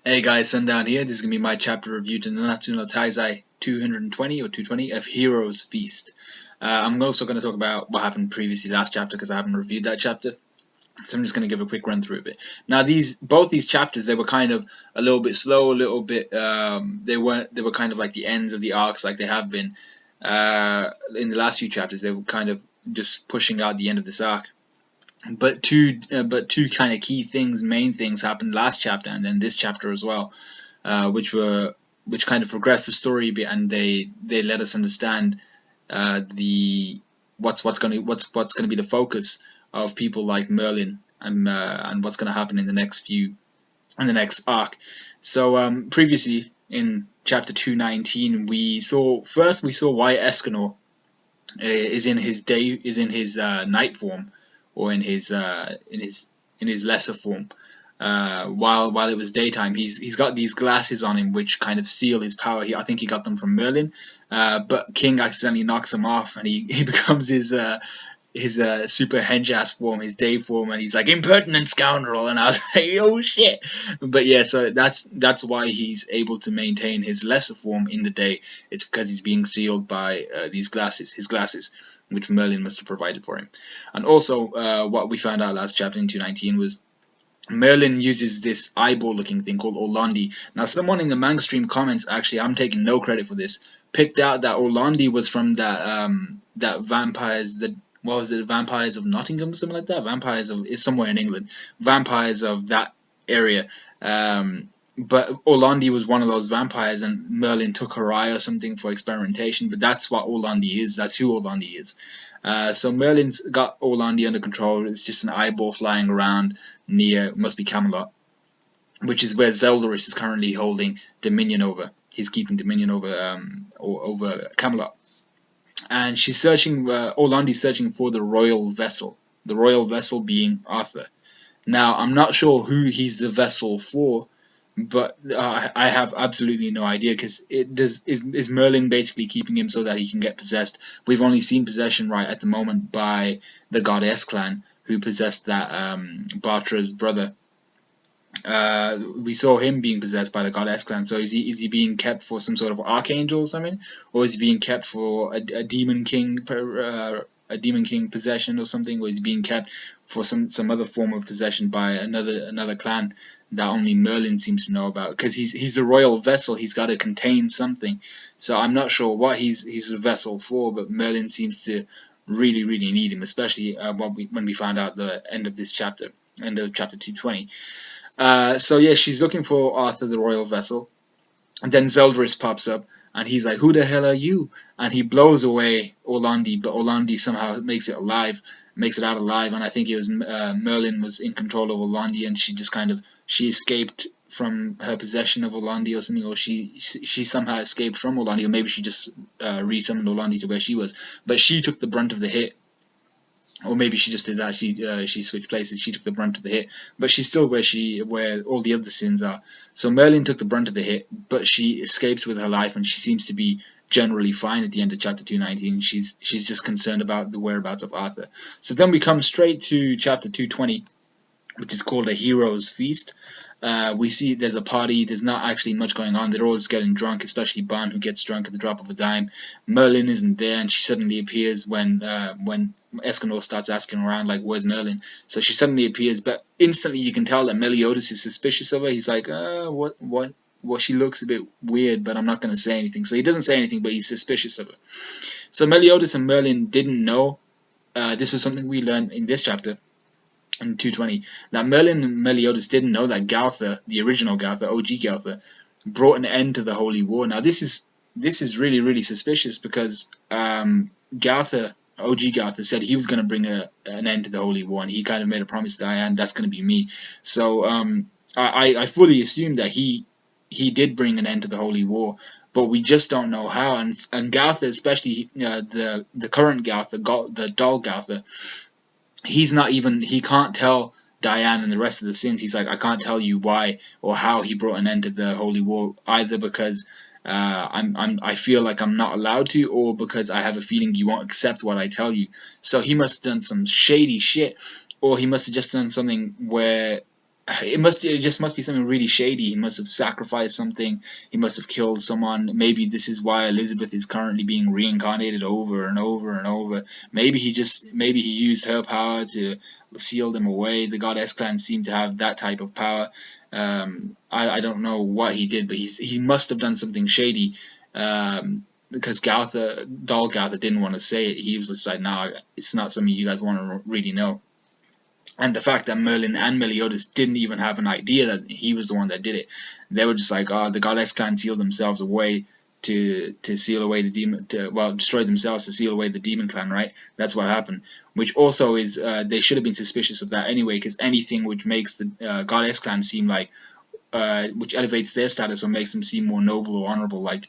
Hey guys, Sundown here. This is going to be my chapter review to Nanatsu no Taizai 220 or 220 of Heroes Feast. I'm also going to talk about what happened previously last chapter because I haven't reviewed that chapter. So I'm just going to give a quick run through of it. Now both these chapters, they were kind of a little bit slow, a little bit they were kind of like the ends of the arcs like they have been in the last few chapters. They were kind of just pushing out the end of this arc. But two kind of key things, main things happened last chapter and then this chapter as well, which kind of progressed the story a bit, and they let us understand the what's gonna be the focus of people like Merlin, and what's gonna happen in the next arc. So previously in chapter 219 we saw why Escanor is in his night form, or in his lesser form. While it was daytime, he's got these glasses on him which kind of seal his power. I think he got them from Merlin, but King accidentally knocks him off, and he becomes his super hench ass form, his day form, and he's like, impertinent scoundrel, and I was like, oh shit. But yeah, so that's why he's able to maintain his lesser form in the day. It's because he's being sealed by his glasses, which Merlin must have provided for him. And also, what we found out last chapter in 219 was Merlin uses this eyeball-looking thing called Orlandi. Now, someone in the manga stream comments, actually, I'm taking no credit for this, picked out that Orlandi was from that what was it, Vampires of Nottingham, something like that. It's somewhere in England. Vampires of that area. But Orlandi was one of those vampires, and Merlin took her eye or something for experimentation. But that's what Orlandi is. That's who Orlandi is. So Merlin's got Orlandi under control. It's just an eyeball flying around near, must be Camelot, which is where Zeldaris is currently holding dominion over. He's keeping dominion over Camelot. And she's searching, Orlandi's searching for the royal vessel. The royal vessel being Arthur. Now, I'm not sure who he's the vessel for, but I have absolutely no idea, because is Merlin basically keeping him so that he can get possessed? We've only seen possession right at the moment by the Goddess clan, who possessed that Bartra's brother. We saw him being possessed by the Goddess clan. So is he being kept for some sort of archangel or something, or is he being kept for a demon king possession or something, or is he being kept for some other form of possession by another clan that only Merlin seems to know about? Because he's the royal vessel, he's got to contain something. So I'm not sure what he's the vessel for, but Merlin seems to really need him, especially when we found out the end of this chapter, end of chapter 220. So yeah, she's looking for Arthur, the royal vessel, and then Zeldaris pops up, and he's like, who the hell are you? And he blows away Orlandi, but Orlandi somehow makes it out alive, and I think it was Merlin was in control of Orlandi, and she escaped from her possession of Orlandi or something, or she somehow escaped from Orlandi, or maybe she just resummoned Orlandi to where she was, but she took the brunt of the hit. Or maybe she just did that. She switched places. She took the brunt of the hit, but she's still where all the other sins are. So Merlin took the brunt of the hit, but she escapes with her life, and she seems to be generally fine at the end of chapter 219. She's just concerned about the whereabouts of Arthur. So then we come straight to chapter 220, which is called a Heroes Feast. We see there's a party. There's not actually much going on. They're all just getting drunk, especially Ban, who gets drunk at the drop of a dime. Merlin isn't there, and she suddenly appears when Escanor starts asking around, like, where's Merlin? So she suddenly appears, but instantly you can tell that Meliodas is suspicious of her. He's like, what? Well, she looks a bit weird, but I'm not going to say anything. So he doesn't say anything, but he's suspicious of her. So Meliodas and Merlin didn't know. This was something we learned in this chapter, in 220, that Merlin and Meliodas didn't know that Galtha, the original Galtha, OG Galtha, brought an end to the Holy War. Now this is really suspicious, because Galtha, OG Galtha, said he was going to bring an end to the Holy War, and he kind of made a promise to Diane, that's going to be me. So I fully assume that he did bring an end to the Holy War, but we just don't know how. And Galtha, especially the current Galtha, the doll Galtha, he can't tell Diane and the rest of the sins. He's like, I can't tell you why or how he brought an end to the Holy War, either because I feel like I'm not allowed to, or because I have a feeling you won't accept what I tell you. So he must have done some shady shit, or he must have just done something where it just must be something really shady. He must have sacrificed something. He must have killed someone. Maybe this is why Elizabeth is currently being reincarnated over and over and over. Maybe he used her power to seal them away. The god Clan seemed to have that type of power. I don't know what he did, but he must have done something shady. Because Doll Gowther didn't want to say it. He was just like, "Nah, it's not something you guys want to really know." And the fact that Merlin and Meliodas didn't even have an idea that he was the one that did it. They were just like, oh, the goddess clan sealed themselves away to seal away the demon, destroy themselves to seal away the demon clan, right? That's what happened. Which also is, they should have been suspicious of that anyway, because anything which makes the goddess clan seem like, which elevates their status or makes them seem more noble or honorable, more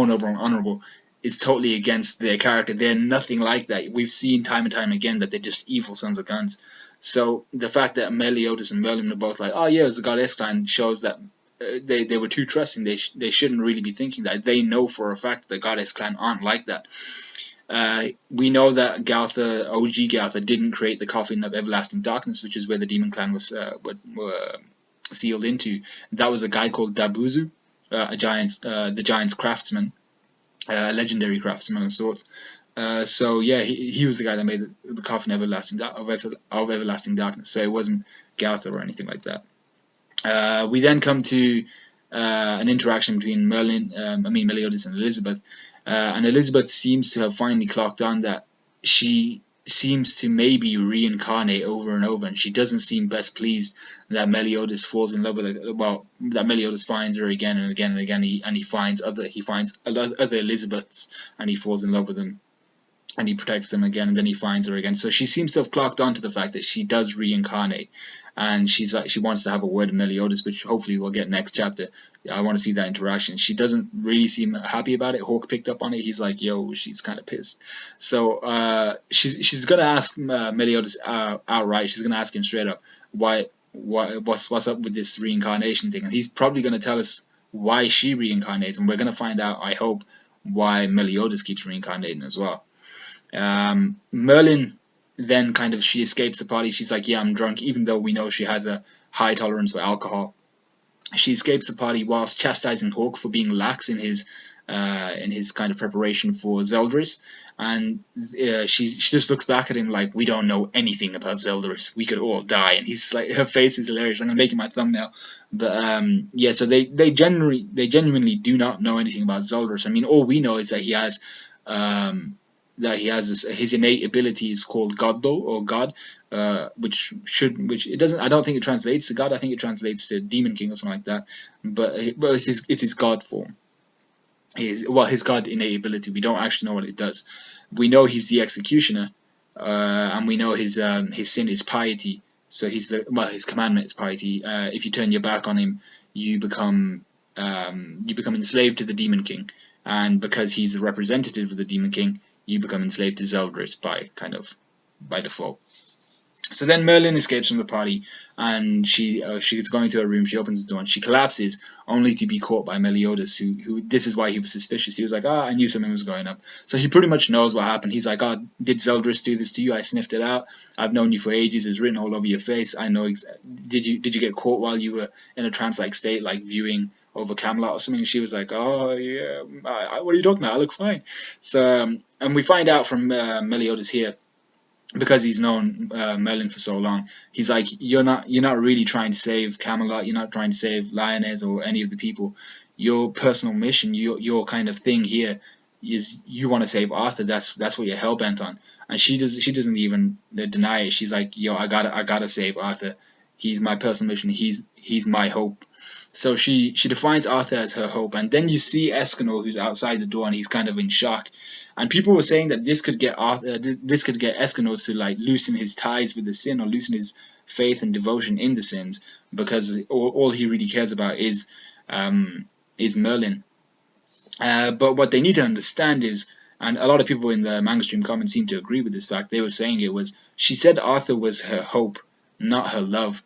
noble and honorable, is totally against their character. They're nothing like that. We've seen time and time again that they're just evil sons of guns. So the fact that Meliodas and Merlin are both like, oh yeah, it's the goddess clan, shows that they were too trusting. They shouldn't really be thinking that. They know for a fact that the goddess clan aren't like that. We know that OG Gowther didn't create the coffin of everlasting darkness, which is where the demon clan was sealed into. That was a guy called Dabuzu, the giant's craftsman. A legendary craftsman of sorts. So yeah, he was the guy that made the coffin of everlasting darkness. So it wasn't Gowther or anything like that. We then come to an interaction between Meliodas and Elizabeth, and Elizabeth seems to have finally clocked on that she seems to maybe reincarnate over and over, and she doesn't seem best pleased that Meliodas falls in love with her. Well, that Meliodas finds her again and again and again, and he finds other Elizabeths, and he falls in love with them, and he protects them again, and then he finds her again. So she seems to have clocked on to the fact that she does reincarnate, and she's like, she wants to have a word with Meliodas, which hopefully we'll get next chapter. I want to see that interaction. She doesn't really seem happy about it. Hawk picked up on it. He's like, yo, she's kind of pissed. So she's gonna ask Meliodas outright. She's gonna ask him straight up, what's up with this reincarnation thing, and he's probably gonna tell us why she reincarnates, and we're gonna find out, I hope, why Meliodas keeps reincarnating as well. Merlin then she escapes the party. She's like, yeah, I'm drunk, even though we know she has a high tolerance for alcohol. She escapes the party whilst chastising Hawk for being lax in his kind of preparation for Zeldris, and she just looks back at him like, we don't know anything about Zeldris, we could all die. And he's like, her face is hilarious. I'm gonna make it my thumbnail. But yeah, so they genuinely do not know anything about Zeldris. I mean, all we know is that he has his innate ability is called Goddo, or God, which it doesn't. I don't think it translates to God. I think it translates to Demon King or something like that. But it's his God form. His God innate ability. We don't actually know what it does. We know he's the executioner, and we know his sin is piety. So his commandment is piety. If you turn your back on him, you become enslaved to the Demon King, and because he's the representative of the Demon King, you become enslaved to Zeldris by default. So then Merlin escapes from the party, and she's going to her room. She opens the door and she collapses, only to be caught by Meliodas, who this is why he was suspicious. He was like, I knew something was going up. So he pretty much knows what happened. He's like, did Zeldris do this to you? I sniffed it out. I've known you for ages. It's written all over your face. I know. Did you get caught while you were in a trance-like state, like viewing over Camelot or something? And she was like, oh yeah, what are you talking about? I look fine. So and we find out from Meliodas here, because he's known Merlin for so long, he's like, you're not really trying to save Camelot, you're not trying to save Lyonesse or any of the people. Your personal mission, your kind of thing here is you want to save Arthur. That's what you're hell bent on. And she doesn't even deny it. She's like, yo, I gotta save Arthur. He's my personal mission. He's my hope. So she defines Arthur as her hope. And then you see Escanor, who's outside the door, and he's kind of in shock. And people were saying that this could get Escanor to like loosen his ties with the sin, or loosen his faith and devotion in the sins, because all he really cares about is Merlin. But what they need to understand is, and a lot of people in the manga stream comments seem to agree with this fact, they were saying she said Arthur was her hope, not her love.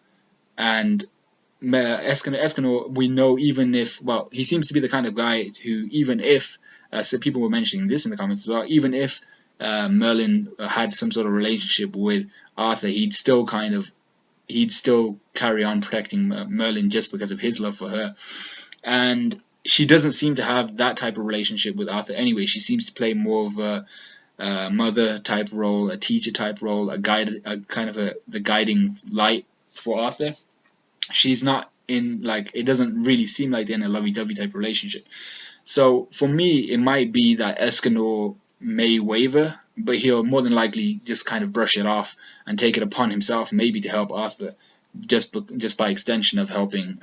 And Escanor, we know, even if, he seems to be the kind of guy who, even if, so people were mentioning this in the comments as well, even if Merlin had some sort of relationship with Arthur, he'd still kind of he'd still carry on protecting Merlin just because of his love for her. And she doesn't seem to have that type of relationship with Arthur anyway. She seems to play more of a mother type role, a teacher type role, the guiding light for Arthur. She's not in, like, it doesn't really seem like they're in a lovey-dovey type relationship. So for me, it might be that Escanor may waver, but he'll more than likely just kind of brush it off and take it upon himself, maybe to help Arthur. Just by extension of helping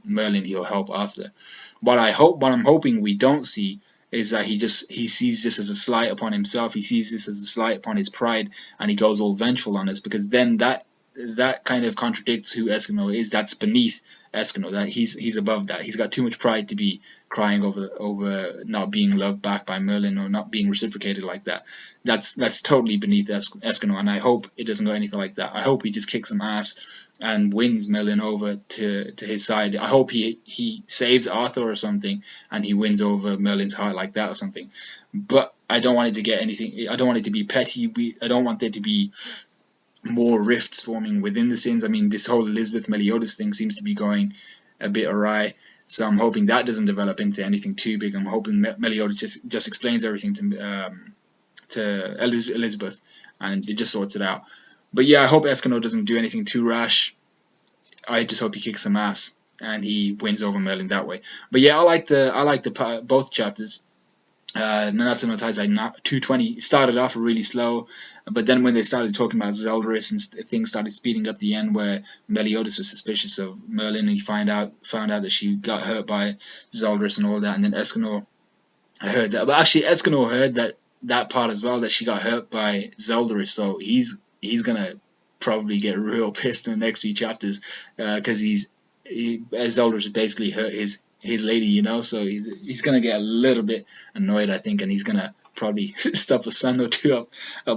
Merlin, he'll help Arthur. What I'm hoping we don't see is that he sees this as a slight upon himself. He sees this as a slight upon his pride, and he goes all vengeful on us, because then that kind of contradicts who Escanor is. That's beneath Escanor. That he's above that. He's got too much pride to be crying over not being loved back by Merlin, or not being reciprocated like that. That's totally beneath Escanor, and I hope it doesn't go anything like that. I hope he just kicks some ass and wins Merlin over to his side. I hope he saves Arthur or something, and he wins over Merlin's heart like that or something. But I don't want it to get anything. I don't want it to be petty. I don't want there to be more rifts forming within the sins. I mean, this whole Elizabeth Meliodas thing seems to be going a bit awry. So I'm hoping that doesn't develop into anything too big. I'm hoping Meliodas just explains everything to Elizabeth, and it just sorts it out. But yeah, I hope Escanor doesn't do anything too rash. I just hope he kicks some ass and he wins over Merlin that way. But yeah, I like both chapters. Nanatsu no Taizai 220 started off really slow, but then when they started talking about Zeldaris and things started speeding up the end, where Meliodas was suspicious of Merlin, and he found out that she got hurt by Zeldaris and all that, and then Escanor heard that. But actually, Escanor heard that part as well, that she got hurt by Zeldaris, so he's gonna probably get real pissed in the next few chapters, because Zeldaris basically hurt his lady, you know, so he's gonna get a little bit annoyed, I think, and he's gonna probably stuff a sand or two up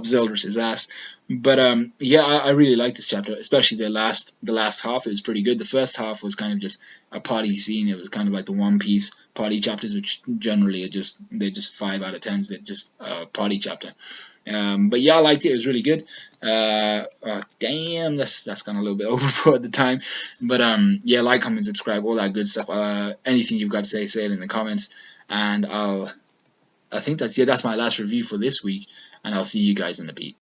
Zeldaris' ass. But yeah, I really like this chapter, especially the last half. It was pretty good. The first half was kind of just a party scene. It was kind of like the One Piece party chapters, which generally they're just 5 out of 10s. They're just a party chapter. But yeah, I liked it. It was really good. Damn, that's gone a little bit overboard at the time. But yeah, like, comment, subscribe, all that good stuff. Anything you've got to say it in the comments, and I think that's my last review for this week, and I'll see you guys in the beat.